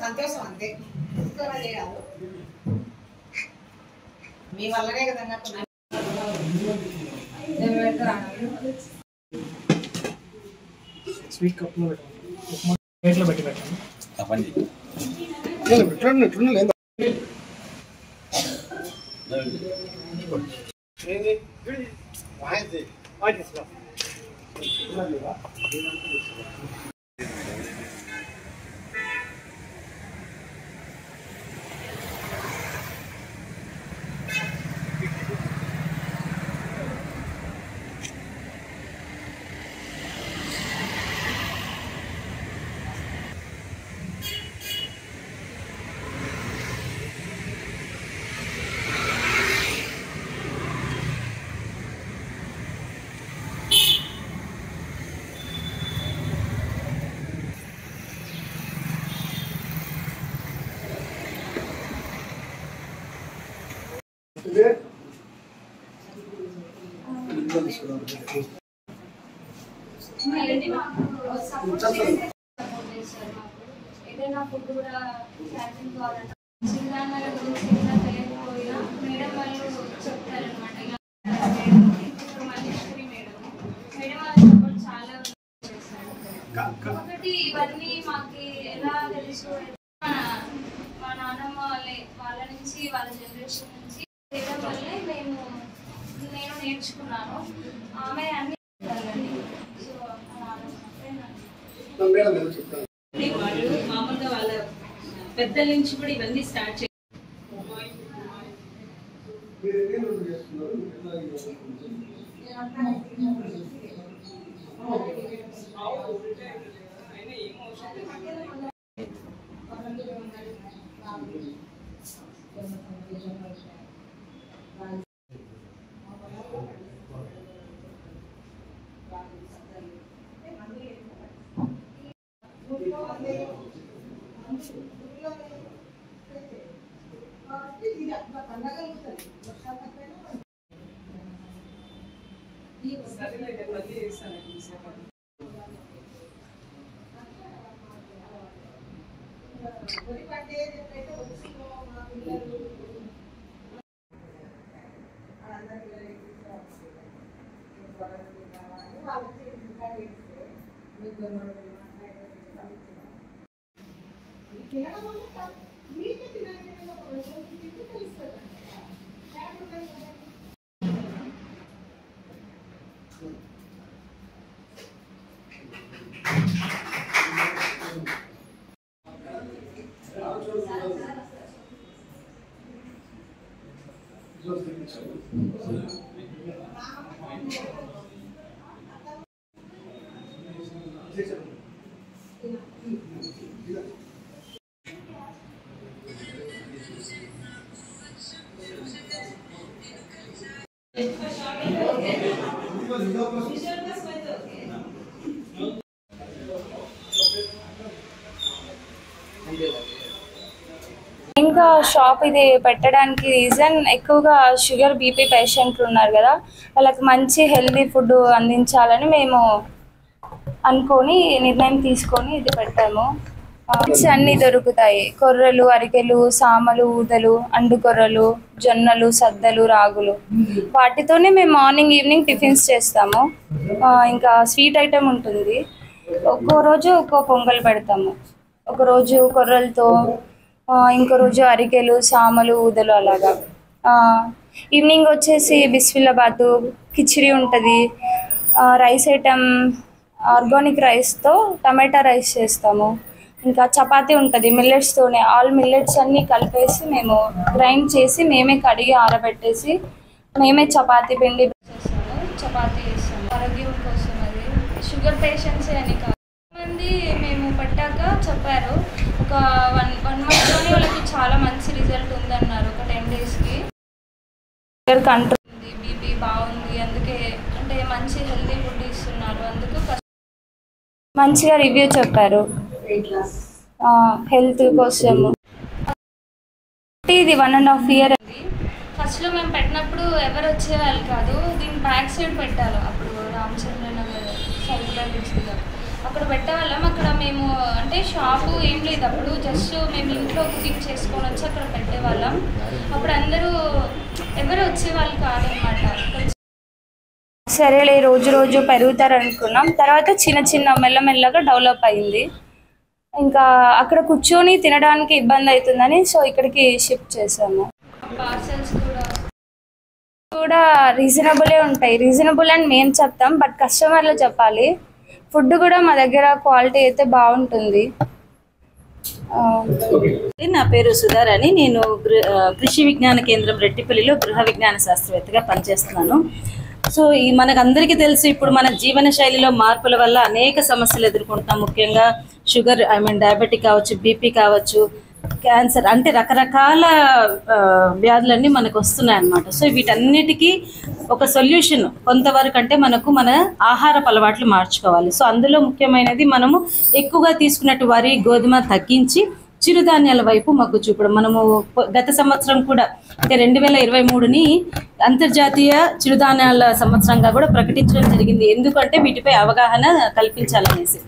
సంతోషం అంతే మీ వల్లనే కదన్నా స్వీట్ కప్ లో ప్లేట్లో పెట్టి పెట్టండి. ఏదైనా ఫుడ్ కూడా క్యాటరింగ్ కావాలంటే చిన్న గురించి ఏదైనా తెలియకపోయినా మేడం వాళ్ళు చెప్తారనమాట. ఇలా ఇప్పుడు మల్లేశ్వరి మేడం వాళ్ళ సపోర్ట్ చాలా చేస్తారు. ఒకటి ఇవన్నీ మాకు ఎలా తెలుసు, మా నాన్నమ్మ వాళ్ళ నుంచి వాళ్ళ జనరేషన్ నుంచి చేయడం వల్లే నేను నేర్చుకున్నాను. ఆమె అన్ని సో వాళ్ళు మామూలుగా వాళ్ళ పెద్దల నుంచి కూడా ఇవన్నీ స్టార్ట్ చేయాలి. ఇంకా షాప్ ఇది పెట్టడానికి రీజన్ ఎక్కువగా షుగర్ బీపీ పేషెంట్లు ఉన్నారు కదా, వాళ్ళకి మంచి హెల్దీ ఫుడ్ అందించాలని మేము అనుకొని నిర్ణయం తీసుకొని ఇది పెట్టాము. అన్నీ దొరుకుతాయి. కొర్రలు, అరికెలు, సామలు, ఊదలు, అండు కొర్రలు, జొన్నలు, సద్దలు, రాగులు, వాటితోనే మేము మార్నింగ్ ఈవినింగ్ టిఫిన్స్ చేస్తాము. ఇంకా స్వీట్ ఐటెం ఉంటుంది. ఒక్కో రోజు ఒక్కో పొంగల్ పెడతాము. ఒకరోజు కొర్రలతో, ఇంకో రోజు అరికెలు, సామలు, ఊదలు అలాగా. ఈవినింగ్ వచ్చేసి బిస్మిల్లాబాతు, కిచిడి ఉంటుంది. రైస్ ఐటెం ఆర్గానిక్ రైస్తో టమాటా రైస్ చేస్తాము. ఇంకా చపాతీ ఉంటుంది మిల్లెట్స్తోనే. ఆల్ మిల్లెట్స్ అన్నీ కలిపేసి మేము గ్రైండ్ చేసి మేమే కడిగి ఆరబెట్టేసి మేమే చపాతీ పిండి చేస్తాము. చపాతీ చేస్తాము. ఆరోగ్యం కోసం అది షుగర్ పేషెంట్సే అని కాదు. మంది మేము పట్టాక చెప్పారు ఒక 1 monthలోనే వాళ్ళకి చాలా మంచి రిజల్ట్ ఉందన్నారు. ఒక 10 daysకి షుగర్ కంట్రోల్ ఉంది, బీపీ బాగుంది. అందుకే అంటే మంచి హెల్దీ ఫుడ్ ఇస్తున్నారు. అందుకు మంచిగా రివ్యూ చెప్పారు. హెల్త్ కోసము. ఇది 1.5 year అండి. ఫస్ట్లో మేము పెట్టినప్పుడు ఎవరు వచ్చేవాళ్ళు కాదు. దీని బ్యాక్ సైడ్ పెట్టాలి. అప్పుడు రామచంద్రనగర్ సైకిల్ ఇచ్చింది అక్కడ పెట్టేవాళ్ళం. అక్కడ మేము అంటే షాపు ఏం లేదు అప్పుడు, జస్ట్ మేము ఇంట్లో కుకింగ్ చేసుకొని వచ్చి అక్కడ పెట్టేవాళ్ళం. అప్పుడు అందరూ ఎవరు వచ్చేవాళ్ళు కాదనమాట. సరేలే రోజు రోజు పెరుగుతారు అనుకున్నాం. తర్వాత చిన్న మెల్లమెల్లగా డెవలప్ అయింది. ఇంకా అక్కడ కూర్చొని తినడానికి ఇబ్బంది అవుతుందని సో ఇక్కడికి షిఫ్ట్ చేసాము. పార్సల్స్ కూడా రీజనబులే ఉంటాయి. రీజనబుల్ అని మేము చెప్తాం, బట్ కస్టమర్లు చెప్పాలి. ఫుడ్ కూడా మా దగ్గర క్వాలిటీ అయితే బాగుంటుంది. నా పేరు సుధారాణి. నేను కృషి విజ్ఞాన కేంద్రం రెట్టిపల్లిలో గృహ విజ్ఞాన శాస్త్రవేత్తగా పనిచేస్తున్నాను. సో ఈ మనకందరికీ తెలుసు, ఇప్పుడు మన జీవన శైలిలో మార్పుల వల్ల అనేక సమస్యలు ఎదుర్కొంటాం. ముఖ్యంగా షుగర్, డయాబెటిక్ కావచ్చు, బీపీ కావచ్చు, క్యాన్సర్, అంటే రకరకాల వ్యాధులన్నీ మనకు వస్తున్నాయి అన్నమాట. సో వీటన్నిటికీ ఒక సొల్యూషన్ కొంతవరకు అంటే మనకు మన ఆహారపు అలవాట్లు మార్చుకోవాలి. సో అందులో ముఖ్యమైనది మనము ఎక్కువగా తీసుకున్నట్టు వరి, గోధుమ తగ్గించి చిరుధాన్యాల వైపు మొగ్గు చూపడం. మనము గత సంవత్సరం కూడా అంటే 2023ని అంతర్జాతీయ చిరుధాన్యాల సంవత్సరంగా కూడా ప్రకటించడం జరిగింది. ఎందుకంటే వీటిపై అవగాహన కల్పించాలనేసి.